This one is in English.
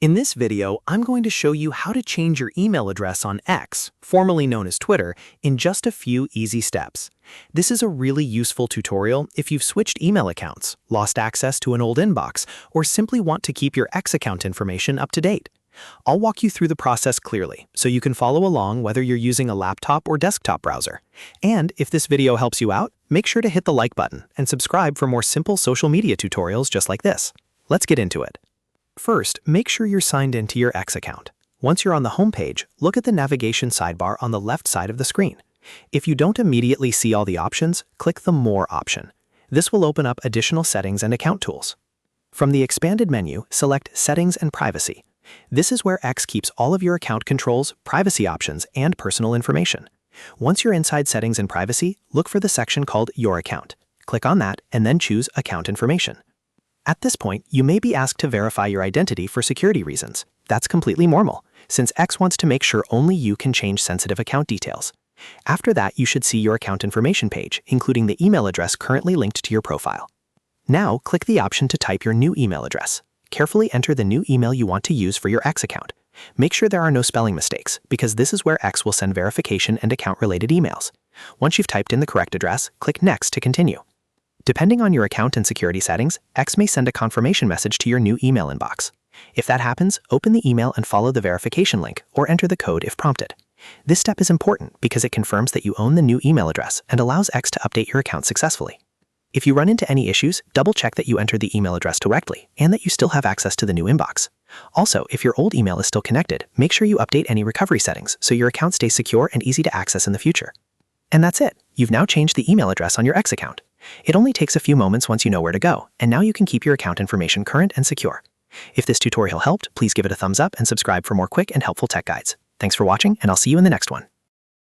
In this video, I'm going to show you how to change your email address on X, formerly known as Twitter, in just a few easy steps. This is a really useful tutorial if you've switched email accounts, lost access to an old inbox, or simply want to keep your X account information up to date. I'll walk you through the process clearly, so you can follow along whether you're using a laptop or desktop browser. And if this video helps you out, make sure to hit the like button and subscribe for more simple social media tutorials just like this. Let's get into it. First, make sure you're signed into your X account. Once you're on the home page, look at the navigation sidebar on the left side of the screen. If you don't immediately see all the options, click the More option. This will open up additional settings and account tools. From the expanded menu, select Settings and Privacy. This is where X keeps all of your account controls, privacy options, and personal information. Once you're inside Settings and Privacy, look for the section called Your Account. Click on that and then choose Account Information. At this point, you may be asked to verify your identity for security reasons. That's completely normal, since X wants to make sure only you can change sensitive account details. After that, you should see your account information page, including the email address currently linked to your profile. Now, click the option to type your new email address. Carefully enter the new email you want to use for your X account. Make sure there are no spelling mistakes, because this is where X will send verification and account-related emails. Once you've typed in the correct address, click Next to continue. Depending on your account and security settings, X may send a confirmation message to your new email inbox. If that happens, open the email and follow the verification link or enter the code if prompted. This step is important because it confirms that you own the new email address and allows X to update your account successfully. If you run into any issues, double-check that you entered the email address correctly and that you still have access to the new inbox. Also, if your old email is still connected, make sure you update any recovery settings so your account stays secure and easy to access in the future. And that's it. You've now changed the email address on your X account. It only takes a few moments once you know where to go, and now you can keep your account information current and secure. If this tutorial helped, please give it a thumbs up and subscribe for more quick and helpful tech guides. Thanks for watching, and I'll see you in the next one.